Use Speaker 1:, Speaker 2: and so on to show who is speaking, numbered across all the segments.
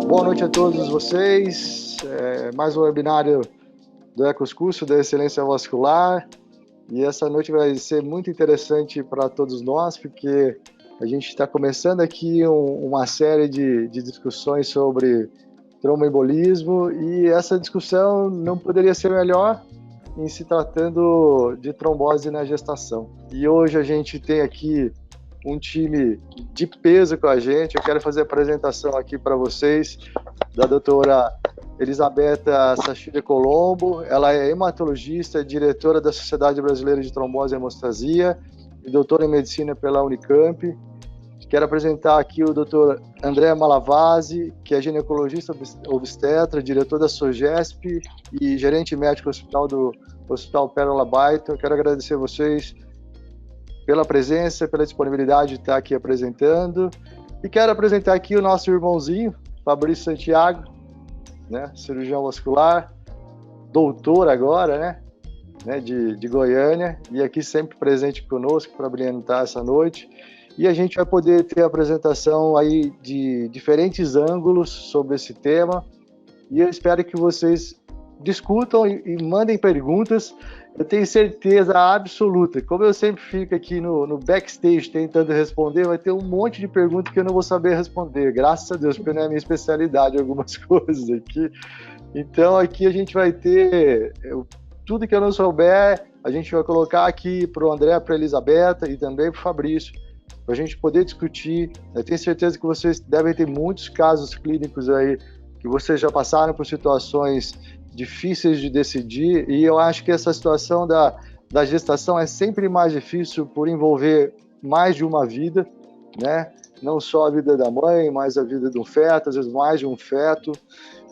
Speaker 1: Boa noite a todos vocês. Mais um webinário do Ecoscurso da Excelência Vascular. E essa noite vai ser muito interessante para todos nós, porque a gente está começando aqui uma série de discussões sobre tromboembolismo, e essa discussão não poderia ser melhor em se tratando de trombose na gestação. E hoje a gente tem aqui um time de peso com a gente. Eu quero fazer a apresentação aqui para vocês da doutora Elisabetta Sachide Colombo. Ela é hematologista, diretora da Sociedade Brasileira de Trombose e Hemostasia e doutora em medicina pela Unicamp. Quero apresentar aqui o Dr. André Malavasi, que é ginecologista obstetra, diretor da SOGESP e gerente médico do Hospital Pérola Byton. Quero agradecer a vocês pela presença, pela disponibilidade de estar aqui apresentando. E quero apresentar aqui o nosso irmãozinho, Fabrício Santiago, né, cirurgião vascular, doutor agora, né, de Goiânia, e aqui sempre presente conosco para brilhantar essa noite. E a gente vai poder ter a apresentação aí de diferentes ângulos sobre esse tema, e eu espero que vocês discutam e mandem perguntas. Eu tenho certeza absoluta, como eu sempre fico aqui no backstage tentando responder, vai ter um monte de perguntas que eu não vou saber responder, graças a Deus, porque não é a minha especialidade algumas coisas aqui. Então aqui a gente vai ter tudo que eu não souber, a gente vai colocar aqui para o André, para a Elisabetta e também para o Fabrício, para a gente poder discutir. Eu tenho certeza que vocês devem ter muitos casos clínicos aí, que vocês já passaram por situações difíceis de decidir, e eu acho que essa situação da gestação é sempre mais difícil por envolver mais de uma vida, né? Não só a vida da mãe, mas a vida de um feto, às vezes mais de um feto.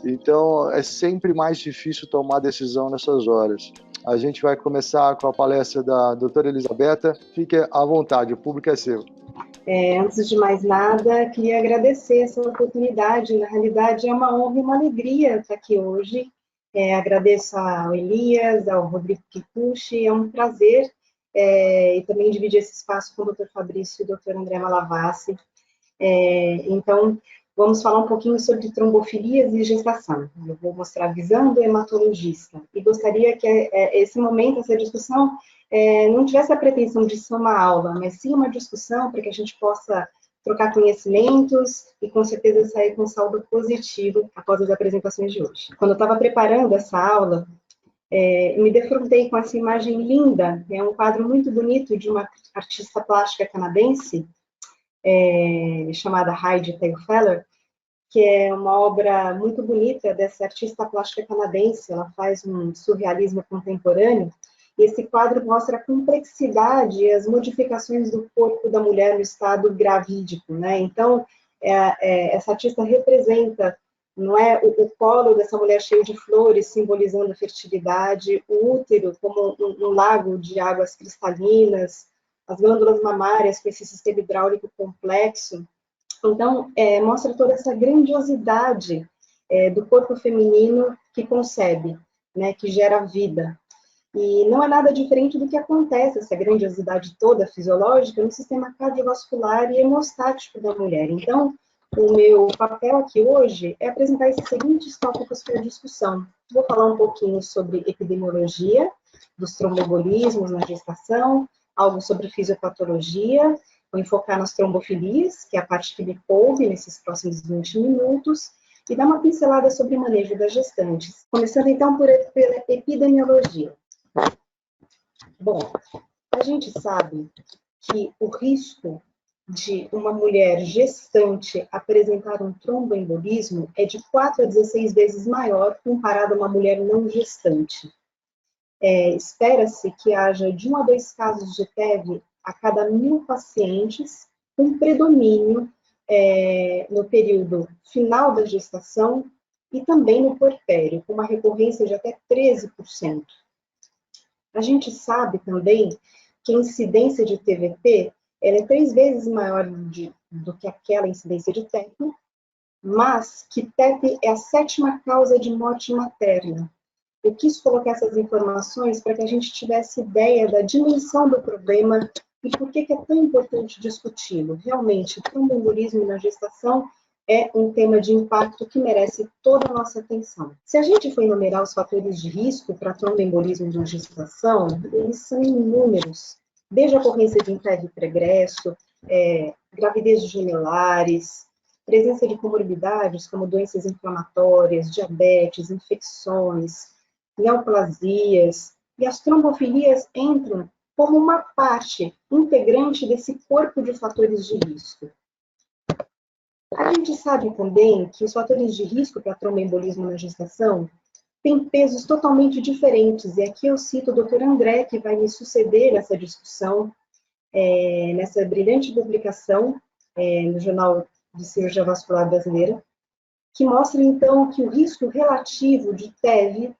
Speaker 1: Então, é sempre mais difícil tomar decisão nessas horas. A gente vai começar com a palestra da doutora Elisabetta. Fique à vontade, o público é seu.
Speaker 2: Antes de mais nada, queria agradecer essa oportunidade. Na realidade, é uma honra e uma alegria estar aqui hoje. Agradeço ao Elias, ao Rodrigo Kikuchi, é um prazer, e também dividir esse espaço com o Dr. Fabrício e o Dr. André Malavasi. Então, vamos falar um pouquinho sobre trombofilias e gestação. Eu vou mostrar a visão do hematologista, e gostaria que esse momento, essa discussão, não tivesse a pretensão de ser uma aula, mas sim uma discussão para que a gente possa trocar conhecimentos e, com certeza, sair com saldo positivo após as apresentações de hoje. Quando eu estava preparando essa aula, me defrontei com essa imagem linda, é um quadro muito bonito de uma artista plástica canadense, chamada Heidi Taylor, que é uma obra muito bonita dessa artista plástica canadense. Ela faz um surrealismo contemporâneo, e esse quadro mostra a complexidade e as modificações do corpo da mulher no estado gravídico, né? Então, essa artista representa, não é, o colo dessa mulher cheio de flores, simbolizando a fertilidade, o útero como um lago de águas cristalinas, as glândulas mamárias com esse sistema hidráulico complexo. Então, mostra toda essa grandiosidade do corpo feminino que concebe, né, que gera vida. E não é nada diferente do que acontece, essa grandiosidade toda fisiológica, no sistema cardiovascular e hemostático da mulher. Então, o meu papel aqui hoje é apresentar esses seguintes tópicos para a discussão. Vou falar um pouquinho sobre epidemiologia dos tromboembolismos na gestação, algo sobre fisiopatologia, vou enfocar nas trombofilias, que é a parte que me coube nesses próximos 20 minutos, e dar uma pincelada sobre o manejo das gestantes. Começando, então, pela epidemiologia. Bom, a gente sabe que o risco de uma mulher gestante apresentar um tromboembolismo é de 4 a 16 vezes maior comparado a uma mulher não gestante. Espera-se que haja de 1 a 2 casos de TEV a cada 1.000 pacientes, com predomínio no período final da gestação e também no puerpério, com uma recorrência de até 13%. A gente sabe também que a incidência de TVP ela é 3 vezes maior do que aquela incidência de TEP, mas que TEP é a 7ª causa de morte materna. Eu quis colocar essas informações para que a gente tivesse ideia da dimensão do problema e por que é tão importante discuti-lo. Realmente, o tromboembolismo na gestação é um tema de impacto que merece toda a nossa atenção. Se a gente for enumerar os fatores de risco para tromboembolismo de gestação, eles são inúmeros, desde a ocorrência de TEV pregresso, gravidez de gemelares, presença de comorbidades como doenças inflamatórias, diabetes, infecções, neoplasias, e as trombofilias entram como uma parte integrante desse corpo de fatores de risco. A gente sabe também que os fatores de risco para tromboembolismo na gestação têm pesos totalmente diferentes, e aqui eu cito o Dr. André, que vai me suceder nessa discussão, nessa brilhante publicação no Jornal de Cirurgia Vascular Brasileira, que mostra, então, que o risco relativo de TEV,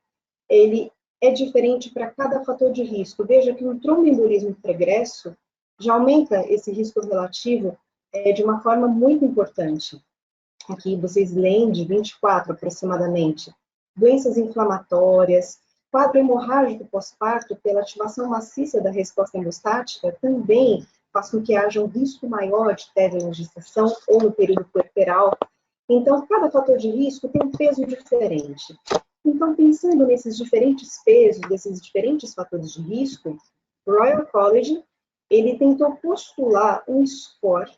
Speaker 2: ele é diferente para cada fator de risco. Veja que um tromboembolismo pregresso já aumenta esse risco relativo de uma forma muito importante. Aqui vocês leem de 24 aproximadamente. Doenças inflamatórias, quadro hemorrágico pós-parto pela ativação maciça da resposta hemostática também faz com que haja um risco maior de TEV na gestação ou no período puerperal. Então, cada fator de risco tem um peso diferente. Então, pensando nesses diferentes pesos, desses diferentes fatores de risco, o Royal College, ele tentou postular um score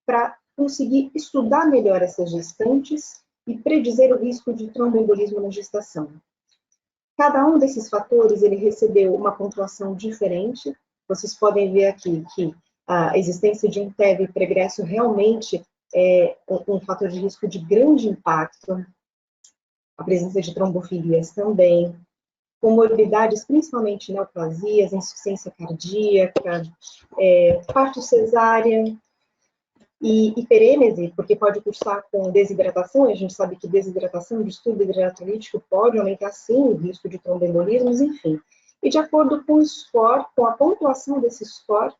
Speaker 2: para conseguir estudar melhor essas gestantes e predizer o risco de tromboembolismo na gestação. Cada um desses fatores, ele recebeu uma pontuação diferente. Vocês podem ver aqui que a existência de um TEV pregresso realmente é um fator de risco de grande impacto. A presença de trombofilias também. Comorbidades, principalmente neoplasias, insuficiência cardíaca, parto cesárea, e hiperêmese, porque pode cursar com desidratação, e a gente sabe que desidratação, distúrbio hidroeletrolítico pode aumentar sim o risco de tromboembolismos, enfim. E de acordo com o score, com a pontuação desse score,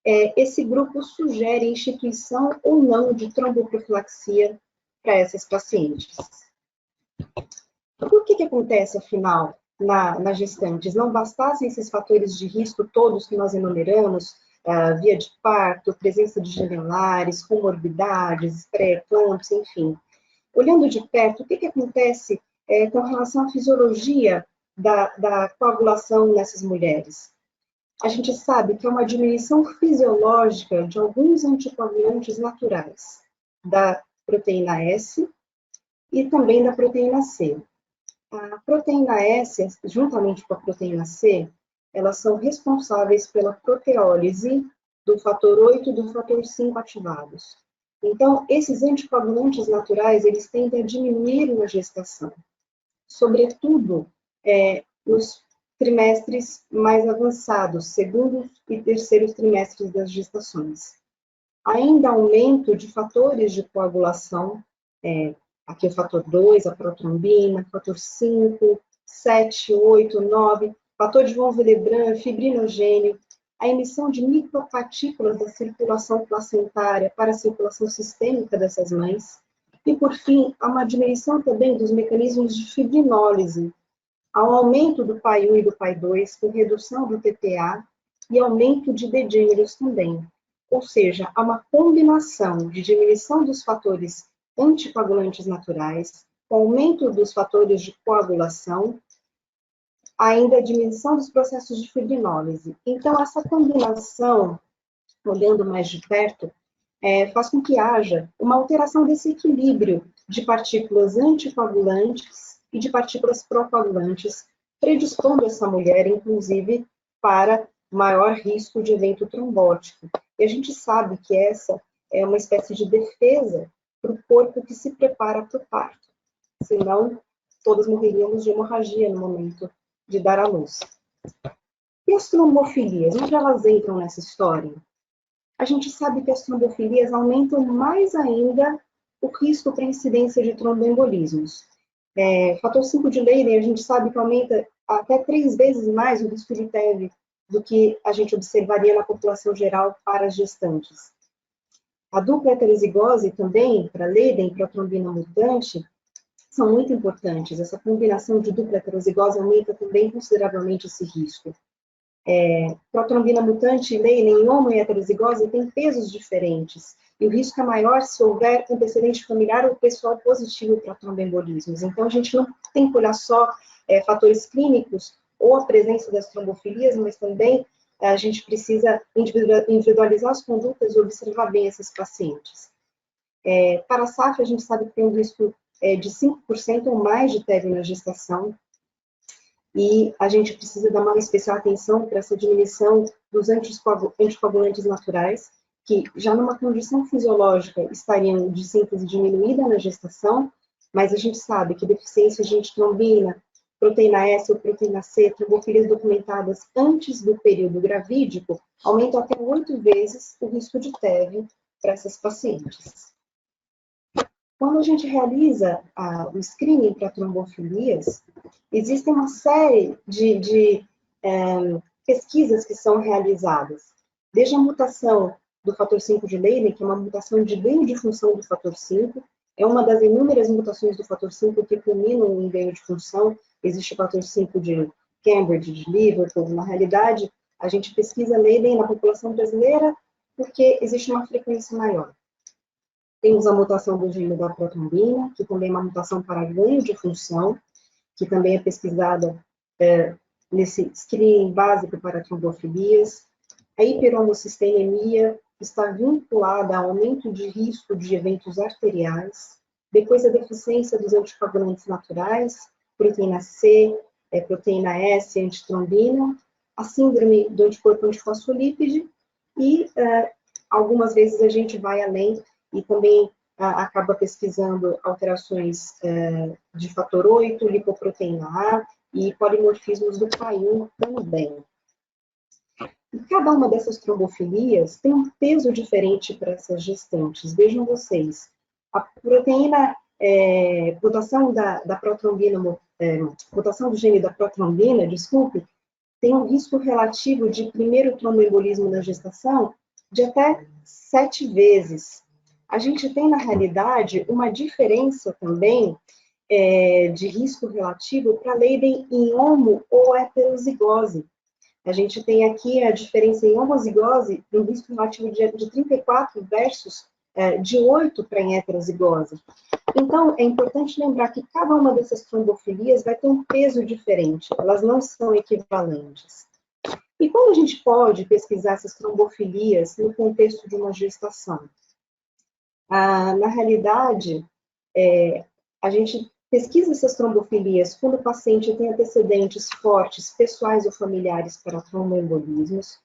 Speaker 2: esse grupo sugere instituição ou não de tromboprofilaxia para essas pacientes. O que acontece, afinal, nas gestantes? Não bastassem esses fatores de risco todos que nós enumeramos, via de parto, presença de gemelares, comorbidades, pré-eclâmpsia, enfim. Olhando de perto, o que acontece com relação à fisiologia da coagulação nessas mulheres? A gente sabe que é uma diminuição fisiológica de alguns anticoagulantes naturais, da proteína S e também da proteína C. A proteína S, juntamente com a proteína C, elas são responsáveis pela proteólise do fator 8 e do fator 5 ativados. Então, esses anticoagulantes naturais, eles tendem a diminuir na gestação, sobretudo nos trimestres mais avançados, segundo e terceiro trimestres das gestações. Ainda aumento de fatores de coagulação, aqui o fator 2, a protrombina, fator 5, 7, 8, 9, fator de von Willebrand, fibrinogênio, a emissão de micropartículas da circulação placentária para a circulação sistêmica dessas mães, e, por fim, há uma diminuição também dos mecanismos de fibrinólise, há um aumento do PAI-1 e do PAI-2, com redução do TPA e aumento de dedímeros também. Ou seja, há uma combinação de diminuição dos fatores anticoagulantes naturais, com aumento dos fatores de coagulação, ainda a diminuição dos processos de fibrinólise. Então, essa combinação, olhando mais de perto, faz com que haja uma alteração desse equilíbrio de partículas anticoagulantes e de partículas procoagulantes, predispondo essa mulher, inclusive, para maior risco de evento trombótico. E a gente sabe que essa é uma espécie de defesa para o corpo que se prepara para o parto. Senão, todas morreríamos de hemorragia no momento de dar à luz. E as trombofilias, onde elas entram nessa história? A gente sabe que as trombofilias aumentam mais ainda o risco para incidência de tromboembolismos. Fator 5 de Leiden, a gente sabe que aumenta até 3 vezes mais o risco de TEV do que a gente observaria na população geral para as gestantes. A dupla heterozigose também, para Leiden e para a trombina mutante, são muito importantes. Essa combinação de dupla heterozigose aumenta também consideravelmente esse risco. Protrombina mutante, Leiden, homo e heterozigose têm pesos diferentes. e o risco é maior se houver antecedente familiar ou pessoal positivo para tromboembolismos. Então, a gente não tem que olhar só fatores clínicos ou a presença das trombofilias, mas também a gente precisa individualizar as condutas e observar bem esses pacientes. Para a SAF, a gente sabe que tem um risco de 5% ou mais de TEV na gestação, e a gente precisa dar uma especial atenção para essa diminuição dos anticoagulantes naturais, que já numa condição fisiológica estariam de síntese diminuída na gestação, mas a gente sabe que deficiência de antitrombina, proteína S ou proteína C, trombofilias documentadas antes do período gravídico, aumentam até 8 vezes o risco de TEV para essas pacientes. Quando a gente realiza o screening para trombofilias, existem uma série de pesquisas que são realizadas, desde a mutação do fator 5 de Leiden, que é uma mutação de ganho de função do fator 5, é uma das inúmeras mutações do fator 5 que culminam em ganho de função. Existe o fator 5 de Cambridge, de Liverpool. Na realidade, a gente pesquisa Leiden na população brasileira porque existe uma frequência maior. Temos a mutação do gene da protrombina, que também é uma mutação para ganho de função, que também é pesquisada nesse screening básico para trombofilias. A hiperhomocisteínemia está vinculada ao aumento de risco de eventos arteriais. Depois, a deficiência dos anticoagulantes naturais, proteína C, proteína S, antitrombina, a síndrome do anticorpo antifosfolípide e algumas vezes a gente vai além e também acaba pesquisando alterações de fator 8, lipoproteína A e polimorfismos do PAI-1 também. E cada uma dessas trombofilias tem um peso diferente para essas gestantes. Vejam vocês, a proteína, mutação da protrombina, mutação do gene da protrombina, desculpe, tem um risco relativo de primeiro tromboembolismo na gestação de até 7 vezes. A gente tem, na realidade, uma diferença também de risco relativo para Leiden em homo ou heterozigose. A gente tem aqui a diferença em homozigose, um risco relativo de 34 versus de 8 para em heterozigose. Então, é importante lembrar que cada uma dessas trombofilias vai ter um peso diferente, elas não são equivalentes. E como a gente pode pesquisar essas trombofilias no contexto de uma gestação? Na realidade, a gente pesquisa essas trombofilias quando o paciente tem antecedentes fortes, pessoais ou familiares para tromboembolismos,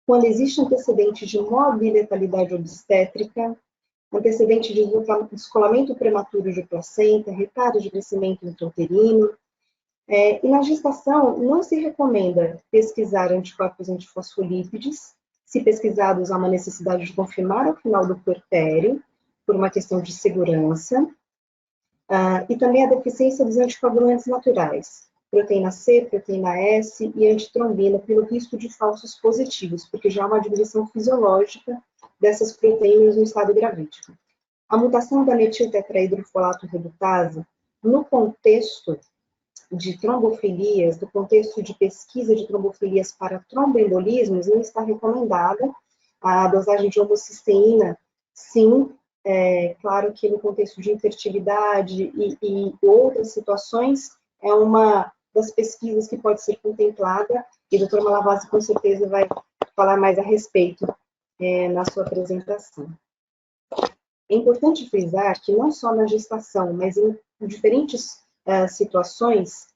Speaker 2: quando existe antecedente de mobiletalidade obstétrica, antecedente de descolamento prematuro de placenta, retardo de crescimento intrauterino. E na gestação, não se recomenda pesquisar anticorpos antifosfolípides. Se pesquisados, há uma necessidade de confirmar ao final do puerpério, por uma questão de segurança. E também a deficiência dos anticoagulantes naturais, proteína C, proteína S e antitrombina, pelo risco de falsos positivos, porque já há uma diminuição fisiológica dessas proteínas no estado gravídico. A mutação da metiltetraidrofolato redutase, no contexto de trombofilias, do contexto de pesquisa de trombofilias para tromboembolismos, não está recomendada. A dosagem de homocisteína, sim, claro que no contexto de infertilidade e outras situações, é uma das pesquisas que pode ser contemplada, e o doutor Malavasi com certeza vai falar mais a respeito na sua apresentação. É importante frisar que não só na gestação, mas em diferentes situações,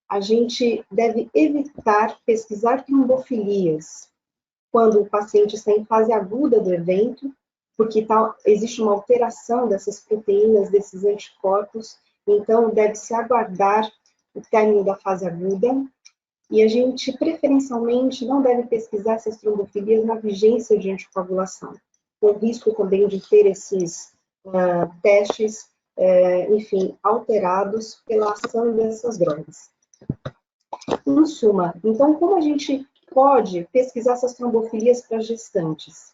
Speaker 2: a gente deve evitar pesquisar trombofilias quando o paciente está em fase aguda do evento, porque existe uma alteração dessas proteínas, desses anticorpos, então deve-se aguardar o término da fase aguda, e a gente, preferencialmente, não deve pesquisar essas trombofilias na vigência de anticoagulação, com risco também de ter esses testes, enfim, alterados pela ação dessas drogas. Em suma, então, como a gente pode pesquisar essas trombofilias para gestantes?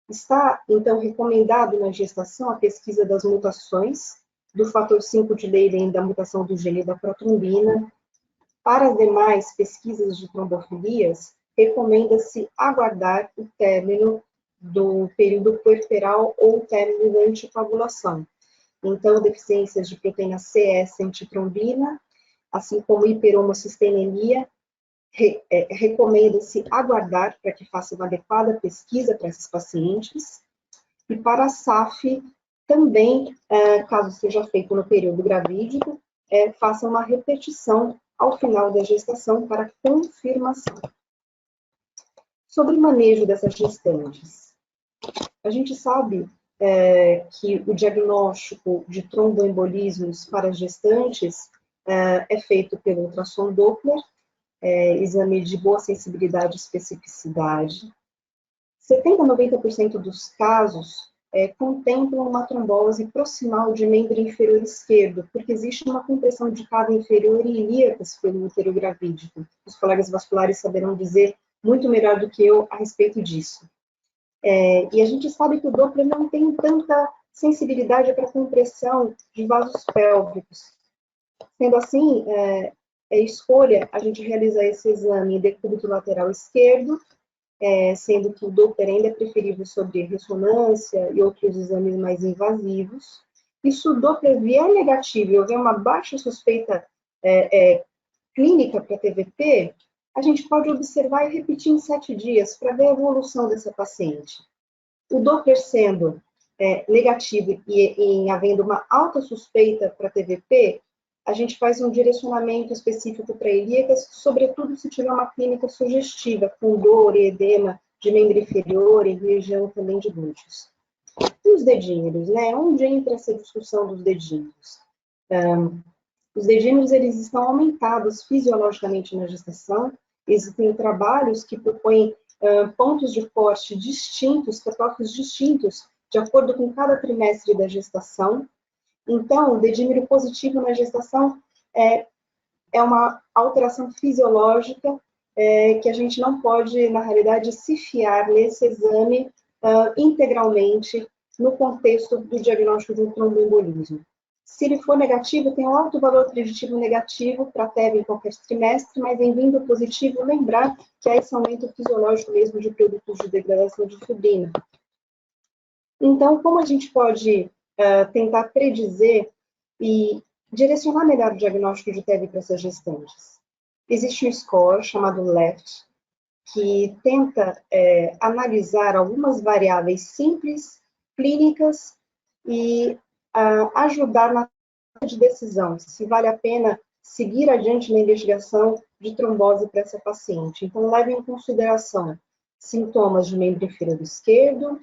Speaker 2: Está, então, recomendado na gestação a pesquisa das mutações do fator 5 de Leiden, da mutação do gene da protrombina. Para as demais pesquisas de trombofilias, recomenda-se aguardar o término do período puerperal ou término da anticoagulação. Então, deficiências de proteína CS antitrombina, assim como hiperhomocisteínemia, recomenda-se aguardar para que faça uma adequada pesquisa para esses pacientes. E para a SAF, também, caso seja feito no período gravídico, faça uma repetição ao final da gestação para confirmação. Sobre o manejo dessas gestantes, a gente sabe que o diagnóstico de tromboembolismos para gestantes é feito pelo ultrassom Doppler, exame de boa sensibilidade e especificidade. 70% a 90% dos casos contemplam uma trombose proximal de membro inferior esquerdo, porque existe uma compressão de cava inferior e ilíacas pelo útero gravídico. Os colegas vasculares saberão dizer muito melhor do que eu a respeito disso. E a gente sabe que o Doppler não tem tanta sensibilidade para compressão de vasos pélvicos. Sendo assim, é escolha a gente realizar esse exame em decúbito lateral esquerdo, sendo que o Doppler ainda é preferível sobre ressonância e outros exames mais invasivos. E se o Doppler vier negativo e houver uma baixa suspeita clínica para TVP, a gente pode observar e repetir em 7 dias para ver a evolução dessa paciente. O Doppler sendo negativo e havendo uma alta suspeita para TVP, a gente faz um direcionamento específico para ilíacas, sobretudo se tiver uma clínica sugestiva, com dor e edema de membro inferior e região também de glúteos. E os dedímeros, né? Onde entra essa discussão dos dedímeros? Os dedímeros, eles estão aumentados fisiologicamente na gestação. Existem trabalhos que propõem pontos de corte distintos, cutoffs distintos, de acordo com cada trimestre da gestação. Então, o dedímero positivo na gestação é uma alteração fisiológica que a gente não pode, na realidade, se fiar nesse exame integralmente no contexto do diagnóstico de um tromboembolismo. Se ele for negativo, tem um alto valor preditivo negativo para TEV em qualquer trimestre, mas em vindo positivo, lembrar que há esse aumento fisiológico mesmo de produtos de degradação de fibrina. Então, como a gente pode tentar predizer e direcionar melhor o diagnóstico de TEV para essas gestantes? Existe um score chamado LEFT, que tenta analisar algumas variáveis simples, clínicas, e ajudar na tomada de decisão, se vale a pena seguir adiante na investigação de trombose para essa paciente. Então, leve em consideração sintomas de membro inferior esquerdo,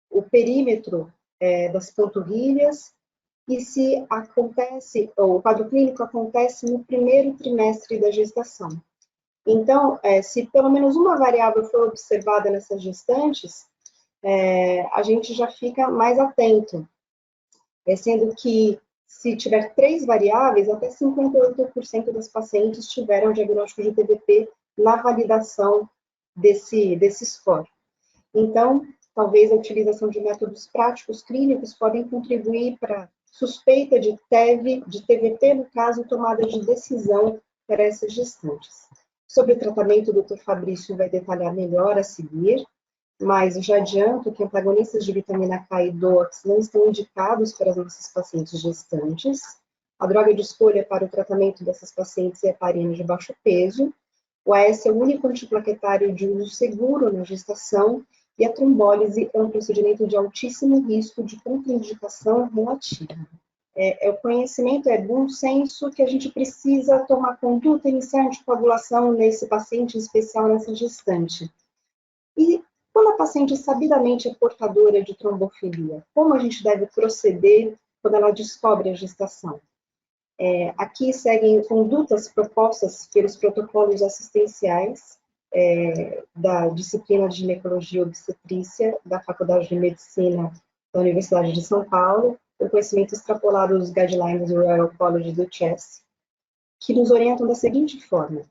Speaker 2: o perímetro das panturrilhas, e se acontece, ou o quadro clínico acontece no primeiro trimestre da gestação. Então, se pelo menos uma variável for observada nessas gestantes, a gente já fica mais atento, sendo que se tiver 3 variáveis, até 58% das pacientes tiveram diagnóstico de TVP na validação desse score. Então, talvez a utilização de métodos práticos clínicos podem contribuir para suspeita de TEV, de TVP, no caso, tomada de decisão para essas gestantes. Sobre o tratamento, o Dr. Fabrício vai detalhar melhor a seguir, mas já adianto que antagonistas de vitamina K e DOAX não estão indicados para as nossas pacientes gestantes. A droga de escolha para o tratamento dessas pacientes é a heparina de baixo peso. O AS é o único antiplaquetário de uso seguro na gestação, e a trombólise é um procedimento de altíssimo risco de contraindicação relativa. O conhecimento é bom senso que a gente precisa tomar conduta, iniciar anticoagulação nesse paciente, em especial nessa gestante. E quando a paciente sabidamente é portadora de trombofilia, como a gente deve proceder quando ela descobre a gestação? Aqui seguem condutas propostas pelos protocolos assistenciais da disciplina de ginecologia e obstetrícia da Faculdade de Medicina da Universidade de São Paulo, o conhecimento extrapolado dos guidelines do Royal College do Chess, que nos orientam da seguinte forma: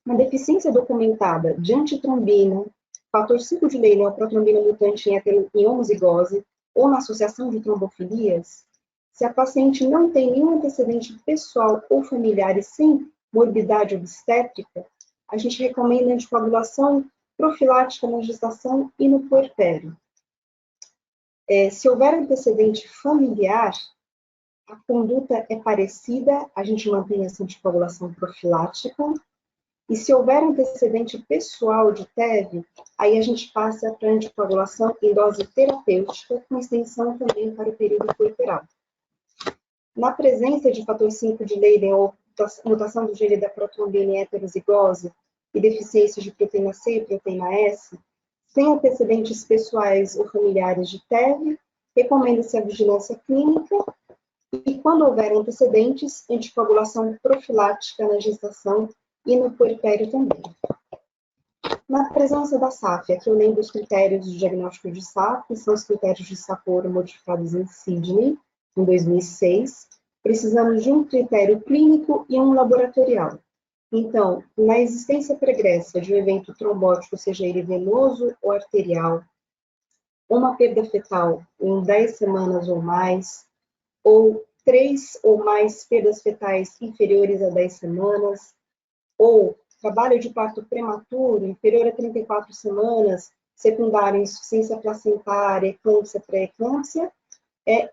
Speaker 2: uma deficiência documentada de antitrombina, fator 5 de Leigh, neoprotrombina mutante em homozigose, ou na associação de trombofilias, se a paciente não tem nenhum antecedente pessoal ou familiar e sem morbidade obstétrica, a gente recomenda anticoagulação profilática na gestação e no puerpério. Se houver antecedente familiar, a conduta é parecida, a gente mantém essa anticoagulação profilática. E se houver antecedente pessoal de TEV, aí a gente passa para anticoagulação em dose terapêutica, com extensão também para o período puerperal. Na presença de fator 5 de Leiden ou mutação do gene da protrombina em heterozigose e deficiência de proteína C e proteína S, sem antecedentes pessoais ou familiares de TEV, recomenda-se a vigilância clínica e, quando houver antecedentes, anticoagulação profilática na gestação e no puerpério também. Na presença da SAF, aqui eu lembro os critérios de diagnóstico de SAF, que são os critérios de Sapporo modificados em Sydney, em 2006. Precisamos de um critério clínico e um laboratorial. Então, na existência pregressa de um evento trombótico, seja ele venoso ou arterial, uma perda fetal em 10 semanas ou mais, ou 3 ou mais perdas fetais inferiores a 10 semanas, ou trabalho de parto prematuro inferior a 34 semanas, secundário em insuficiência placentária, eclâmpsia, pré-eclâmpsia,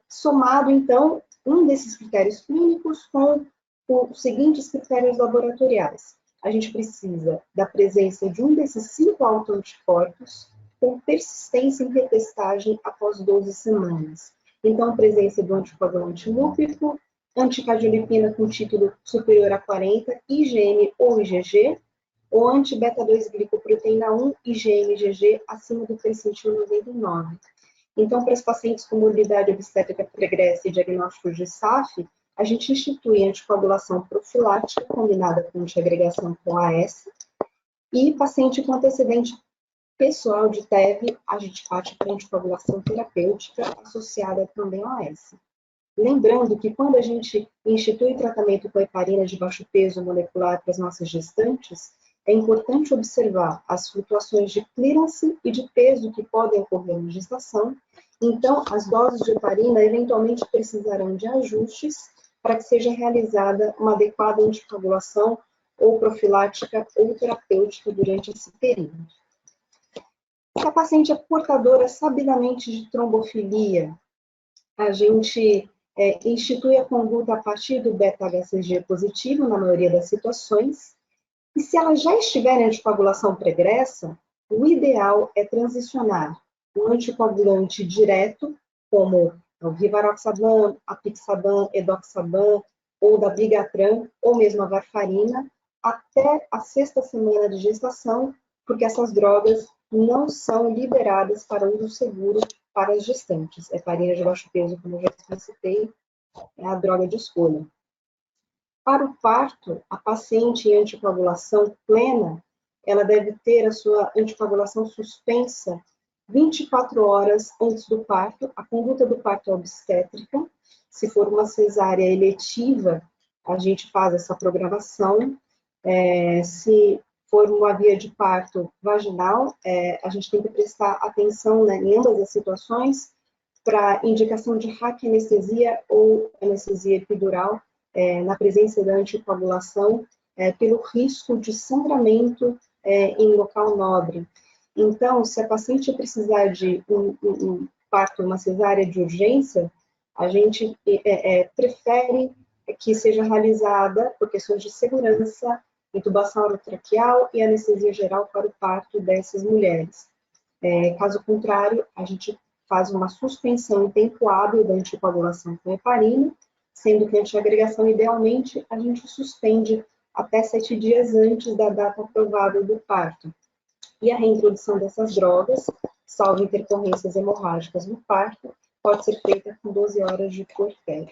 Speaker 2: somado, então, um desses critérios clínicos com os seguintes critérios laboratoriais. A gente precisa da presença de um desses 5 autoanticorpos com persistência em retestagem após 12 semanas. Então, presença do anticoagulante lúpico, anticardiolipina com título superior a 40, IgM ou IgG, ou anti-beta-2-glicoproteína 1, IgM-IgG, acima do percentil 99. Então, para os pacientes com morbidade obstétrica pregressa e diagnóstico de SAF, a gente institui anticoagulação profilática combinada com antiagregação com AS, e paciente com antecedente pessoal de TEV, a gente parte para anticoagulação terapêutica associada também ao AS. Lembrando que quando a gente institui tratamento com heparina de baixo peso molecular para as nossas gestantes, é importante observar as flutuações de clearance e de peso que podem ocorrer na gestação. Então, as doses de heparina eventualmente precisarão de ajustes para que seja realizada uma adequada anticoagulação ou profilática ou terapêutica durante esse período. Se a paciente é portadora sabidamente de trombofilia, a gente institui a conduta a partir do beta-HCG positivo, na maioria das situações, e se ela já estiver em anticoagulação pregressa, o ideal é transicionar o anticoagulante direto, como o Rivaroxaban, Apixaban, Edoxaban, ou da Bigatran, ou mesmo a Varfarina, até a 6ª semana de gestação, porque essas drogas não são liberadas para uso seguro para as gestantes. Heparina de baixo peso, como eu já citei, é a droga de escolha. Para o parto, a paciente em anticoagulação plena, ela deve ter a sua anticoagulação suspensa 24 horas antes do parto. A conduta do parto é obstétrica. Se for uma cesárea eletiva, a gente faz essa programação. Se for uma via de parto vaginal, a gente tem que prestar atenção, né, em ambas as situações, para indicação de raquianestesia ou anestesia epidural, na presença da anticoagulação, pelo risco de sangramento em local nobre. Então, se a paciente precisar de um parto, uma cesárea de urgência, a gente prefere que seja realizada, por questões de segurança, intubação orotraqueal e anestesia geral para o parto dessas mulheres. Caso contrário, a gente faz uma suspensão em tempo hábil da anticoagulação com heparina, sendo que a antiagregação, idealmente, a gente suspende até 7 dias antes da data provável do parto. E a reintrodução dessas drogas, salvo intercorrências hemorrágicas no parto, pode ser feita com 12 horas de puerpério.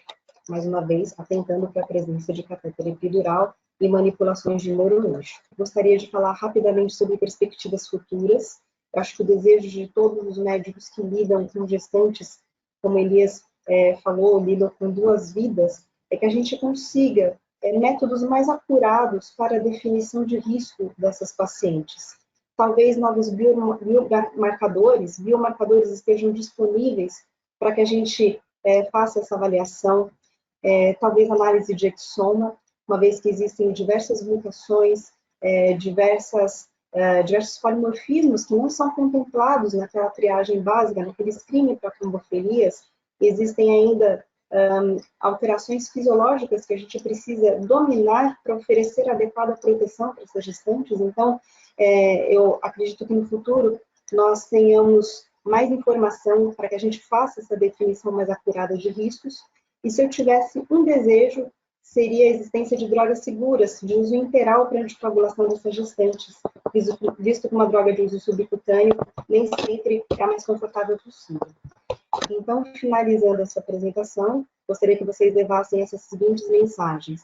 Speaker 2: Mais uma vez, atentando para a presença de catéter epidural e manipulações de neuroanjo. Gostaria de falar rapidamente sobre perspectivas futuras. Eu acho que o desejo de todos os médicos que lidam com gestantes, como Elias falou, lidam com 2 vidas, é que a gente consiga métodos mais acurados para a definição de risco dessas pacientes. Talvez novos biomarcadores estejam disponíveis para que a gente faça essa avaliação, talvez análise de exoma, uma vez que existem diversas mutações, diversas diversos polimorfismos que não são contemplados naquela triagem básica, naquele screening para trombofilias. Existem ainda alterações fisiológicas que a gente precisa dominar para oferecer adequada proteção para essas gestantes. Então, eu acredito que no futuro nós tenhamos mais informação para que a gente faça essa definição mais acurada de riscos. E se eu tivesse um desejo, seria a existência de drogas seguras, de uso interal para anticoagulação dessas gestantes, visto que uma droga de uso subcutâneo nem sempre é a mais confortável possível. Então, finalizando essa apresentação, gostaria que vocês levassem essas seguintes mensagens: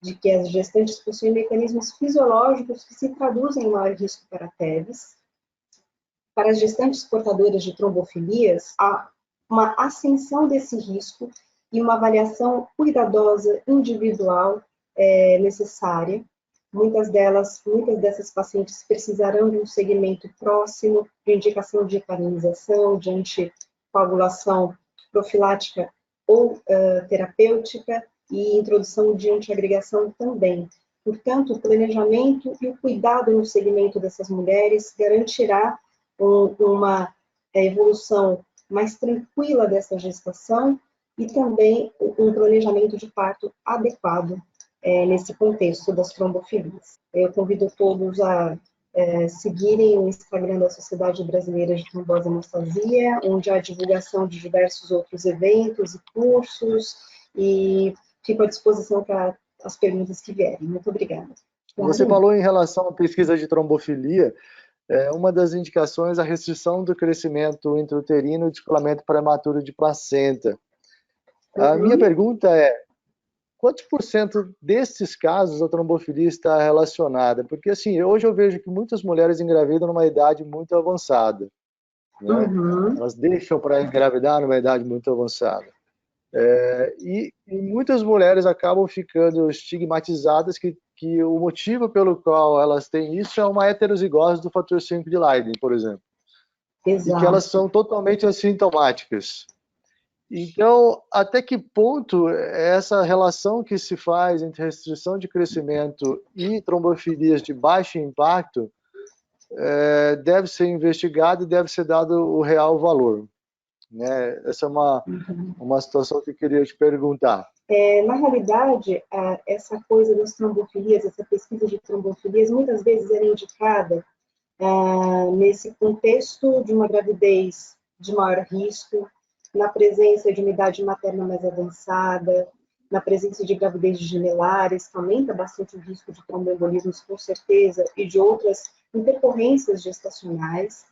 Speaker 2: de que as gestantes possuem mecanismos fisiológicos que se traduzem em maior risco para TEVs. Para as gestantes portadoras de trombofilias, há uma ascensão desse risco e uma avaliação cuidadosa, individual, necessária. Muitas dessas pacientes precisarão de um segmento próximo, de indicação de heparinização, de anticoagulação profilática ou terapêutica, e introdução de antiagregação também. Portanto, o planejamento e o cuidado no segmento dessas mulheres garantirá uma evolução mais tranquila dessa gestação e também um planejamento de parto adequado nesse contexto das trombofilias. Eu convido todos a seguirem o Instagram da Sociedade Brasileira de Trombose e Hemostasia, onde há divulgação de diversos outros eventos e cursos, e fico à disposição para as perguntas que vierem. Muito obrigada.
Speaker 1: Você falou em relação à pesquisa de trombofilia, uma das indicações é a restrição do crescimento intrauterino e descolamento prematuro de placenta. A minha pergunta é, quantos por cento desses casos a trombofilia está relacionada? Porque, assim, hoje eu vejo que muitas mulheres engravidam numa idade muito avançada, né? Elas deixam para engravidar numa idade muito avançada. E muitas mulheres acabam ficando estigmatizadas que o motivo pelo qual elas têm isso é uma heterozigose do fator 5 de Leiden, por exemplo.
Speaker 2: Exato.
Speaker 1: E que elas são totalmente assintomáticas. Então, até que ponto essa relação que se faz entre restrição de crescimento e trombofilias de baixo impacto deve ser investigada e deve ser dado o real valor? Né? Essa é uma situação que eu queria te perguntar.
Speaker 2: Na realidade, essa coisa das trombofilias, essa pesquisa de trombofilias, muitas vezes era indicada nesse contexto de uma gravidez de maior risco, na presença de uma idade materna mais avançada, na presença de gravidez gemelares, que aumenta bastante o risco de tromboembolismos, com certeza, e de outras intercorrências gestacionais.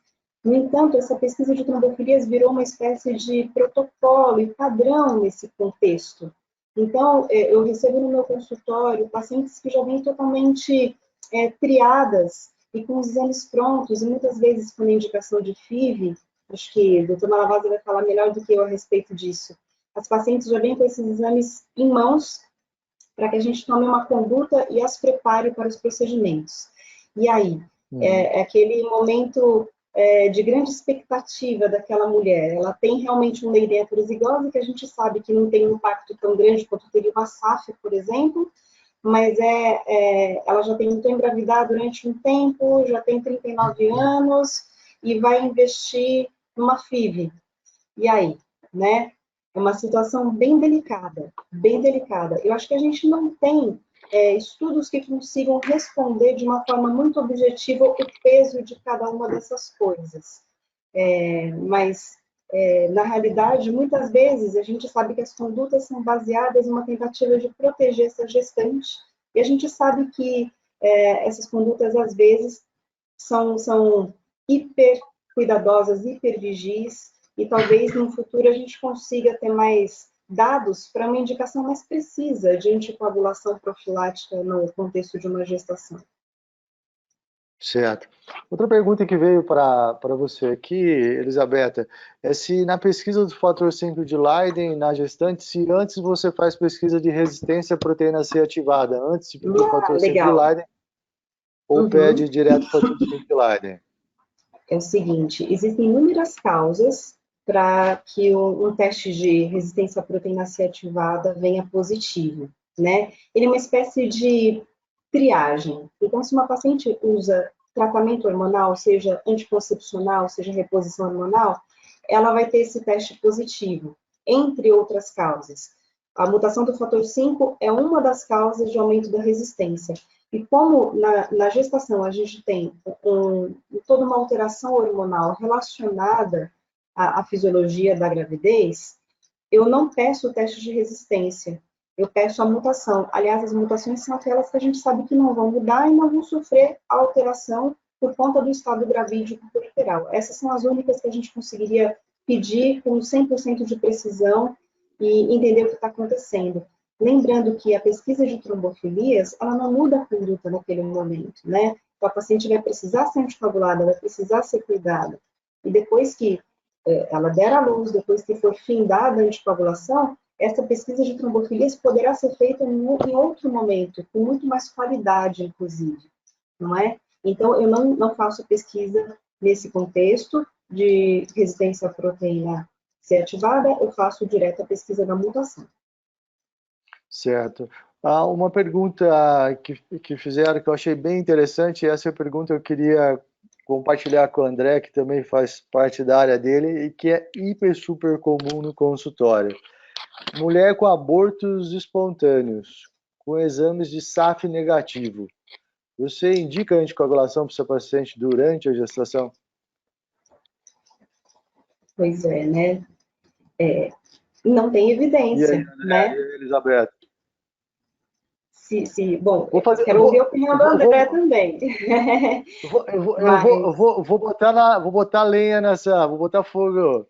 Speaker 2: No entanto, essa pesquisa de trombofilias virou uma espécie de protocolo e padrão nesse contexto. Então, eu recebo no meu consultório pacientes que já vêm totalmente triadas e com os exames prontos, e muitas vezes com a indicação de FIV. Acho que o Dr. Malavasi vai falar melhor do que eu a respeito disso. As pacientes já vêm com esses exames em mãos para que a gente tome uma conduta e as prepare para os procedimentos. E aí, é aquele momento de grande expectativa daquela mulher. Ela tem realmente um Leiden heterozigose, que a gente sabe que não tem um impacto tão grande quanto teria uma SAF, por exemplo, mas ela já tentou engravidar durante um tempo, já tem 39 anos e vai investir numa FIV. E aí, né? É uma situação bem delicada, bem delicada. Eu acho que a gente não tem estudos que consigam responder de uma forma muito objetiva o peso de cada uma dessas coisas. Mas, na realidade, muitas vezes a gente sabe que as condutas são baseadas em uma tentativa de proteger essa gestante, e a gente sabe que essas condutas, às vezes, são hiper cuidadosas, hiper vigis, e talvez no futuro a gente consiga ter mais dados para uma indicação mais precisa de anticoagulação profilática no contexto de uma gestação.
Speaker 1: Certo. Outra pergunta que veio para você aqui, Elisabetta, é se na pesquisa do fator 5 de Leiden na gestante, se antes você faz pesquisa de resistência à proteína C ativada, antes de pedir o fator 5 de Leiden, ou pede direto o fator 5 de Leiden?
Speaker 2: É o seguinte, existem inúmeras causas para que um teste de resistência à proteína C ativada venha positivo, né? Ele é uma espécie de triagem. Então, se uma paciente usa tratamento hormonal, seja anticoncepcional, seja reposição hormonal, ela vai ter esse teste positivo, entre outras causas. A mutação do fator 5 é uma das causas de aumento da resistência. E como na gestação a gente tem toda uma alteração hormonal relacionada à fisiologia da gravidez, eu não peço o teste de resistência, eu peço a mutação. Aliás, as mutações são aquelas que a gente sabe que não vão mudar e não vão sofrer alteração por conta do estado gravídico puerperal. Essas são as únicas que a gente conseguiria pedir com 100% de precisão e entender o que está acontecendo. Lembrando que a pesquisa de trombofilias, ela não muda a conduta naquele momento, né? Então, a paciente vai precisar ser anticoagulada, vai precisar ser cuidada. E depois que ela der à luz, depois que for findada a anticoagulação, essa pesquisa de trombofilias poderá ser feita em outro momento, com muito mais qualidade, inclusive, não é? Então, eu não faço pesquisa nesse contexto de resistência à proteína ser ativada, eu faço direto a pesquisa da mutação.
Speaker 1: Certo. Uma pergunta que fizeram que eu achei bem interessante, essa pergunta eu queria compartilhar com o André, que também faz parte da área dele e que é hiper super comum no consultório. Mulher com abortos espontâneos, com exames de SAF negativo. Você indica anticoagulação para o seu paciente durante a gestação?
Speaker 2: Pois é, né? Não tem evidência,
Speaker 1: E aí, André,
Speaker 2: né?
Speaker 1: e aí, Elizabeth?
Speaker 2: Bom, quero ouvir a opinião do André também.
Speaker 1: Vou botar lenha nessa, vou botar fogo,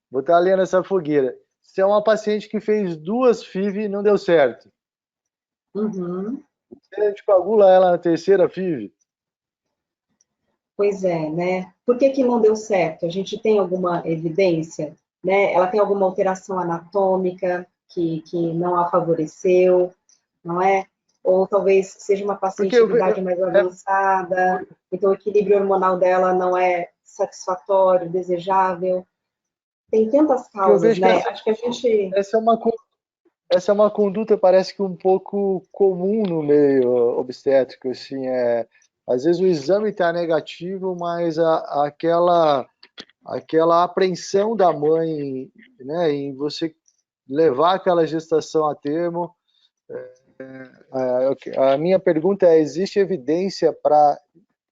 Speaker 1: botar lenha nessa fogueira. Se é uma paciente que fez 2 FIV e não deu certo,
Speaker 2: Uhum.
Speaker 1: você anticoagula ela na terceira FIV?
Speaker 2: Pois é, né? Por que não deu certo? A gente tem alguma evidência, né? Ela tem alguma alteração anatômica que não a favoreceu, não é? Ou talvez seja uma paciente de idade mais avançada, então o equilíbrio hormonal dela não é satisfatório, desejável. Tem tantas causas, né? Acho que a gente...
Speaker 1: Essa é uma conduta, parece que um pouco comum no meio obstétrico, assim, às vezes o exame está negativo, mas aquela apreensão da mãe, né, em você levar aquela gestação a termo. A minha pergunta é: existe evidência para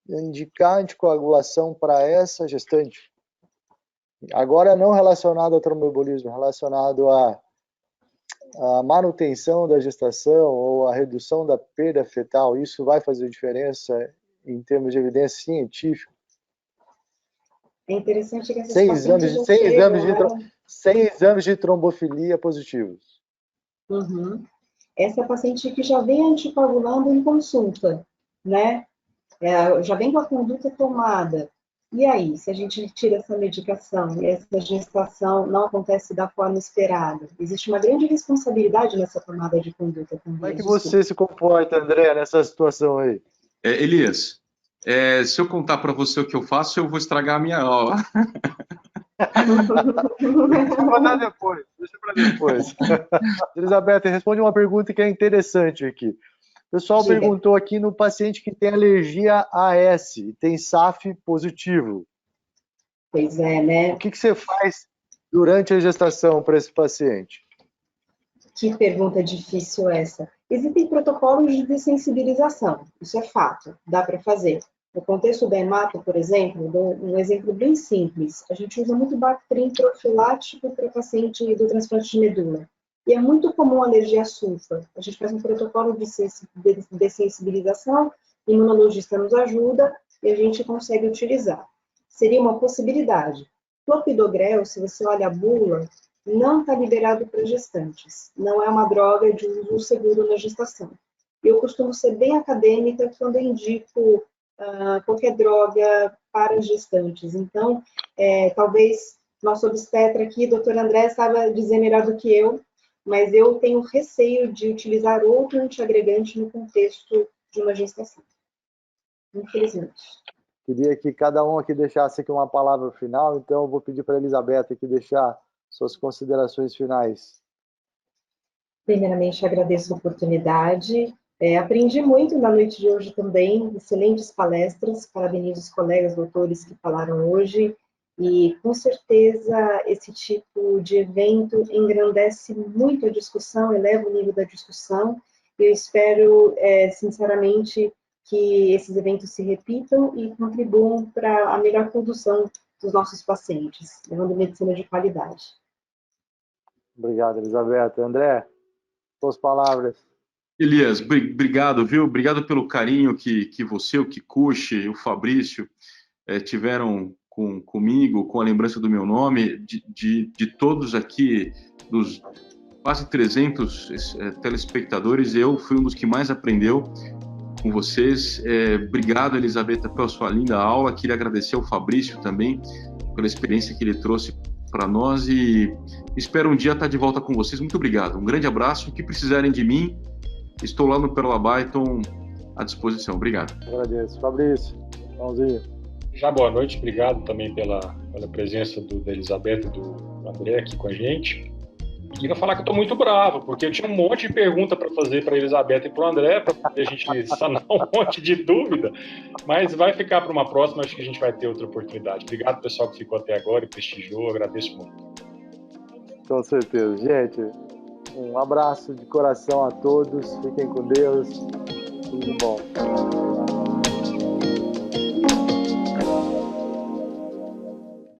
Speaker 1: indicar anticoagulação para essa gestante? Agora não relacionado ao tromboembolismo, relacionado a manutenção da gestação ou a redução da perda fetal, isso vai fazer diferença em termos de evidência científica?
Speaker 2: É interessante que essas pacientes já chegam, né?
Speaker 1: Sem exames de trombofilia positivos.
Speaker 2: Uhum. Essa paciente que já vem anticoagulando em consulta, né? Já vem com a conduta tomada. E aí, se a gente tira essa medicação e essa gestação não acontece da forma esperada, existe uma grande responsabilidade nessa tomada de conduta também.
Speaker 1: Como é que você se comporta, André, nessa situação aí?
Speaker 3: Elias, se eu contar para você o que eu faço, eu vou estragar a minha aula.
Speaker 1: Deixa para depois. Elizabeth, responde uma pergunta que é interessante aqui. O pessoal perguntou aqui no paciente que tem alergia a AS, tem SAF positivo.
Speaker 2: Pois é, né?
Speaker 1: O que você faz durante a gestação para esse paciente?
Speaker 2: Que pergunta difícil essa. Existem protocolos de dessensibilização, isso é fato, dá para fazer. No contexto da hemato, por exemplo, dou um exemplo bem simples. A gente usa muito Bactrim profilático para paciente do transplante de medula. E é muito comum a alergia à sulfa. A gente faz um protocolo de dessensibilização, o imunologista nos ajuda e a gente consegue utilizar. Seria uma possibilidade. Clopidogrel, se você olha a bula, não está liberado para gestantes. Não é uma droga de uso seguro na gestação. Eu costumo ser bem acadêmica quando eu indico qualquer droga para gestantes. Então, talvez nosso obstetra aqui, doutor André, estava dizendo melhor do que eu, mas eu tenho receio de utilizar outro antiagregante no contexto de uma gestação. Infelizmente.
Speaker 1: Queria que cada um aqui deixasse aqui uma palavra final, então eu vou pedir para a Elizabeth aqui deixar suas considerações finais.
Speaker 2: Primeiramente, agradeço a oportunidade Aprendi muito na noite de hoje também, excelentes palestras, parabenizo os colegas doutores que falaram hoje, e com certeza esse tipo de evento engrandece muito a discussão, eleva o nível da discussão, e eu espero, sinceramente, que esses eventos se repitam e contribuam para a melhor condução dos nossos pacientes, levando medicina de qualidade.
Speaker 1: Obrigado, Elizabeth. André, suas palavras.
Speaker 3: Elias, obrigado, viu? Obrigado pelo carinho que você, o Kikuchi, o Fabrício tiveram comigo, com a lembrança do meu nome, de todos aqui, dos quase 300 telespectadores, eu fui um dos que mais aprendeu com vocês. Obrigado, Elizabeth, pela sua linda aula. Queria agradecer ao Fabrício também, pela experiência que ele trouxe para nós, e espero um dia estar de volta com vocês. Muito obrigado. Um grande abraço. O que precisarem de mim, estou lá no Pérola Byton à disposição. Obrigado.
Speaker 1: Agradeço. Fabrício, mãozinho.
Speaker 4: Já boa noite, obrigado também pela presença da Elizabeth e do André aqui com a gente. E queria falar que eu estou muito bravo, porque eu tinha um monte de pergunta para fazer para a Elizabeth e para o André, para a gente sanar um monte de dúvida, mas vai ficar para uma próxima, acho que a gente vai ter outra oportunidade. Obrigado, pessoal, que ficou até agora e prestigiou, agradeço muito.
Speaker 1: Com certeza. Gente, um abraço de coração a todos, fiquem com Deus, tudo bom.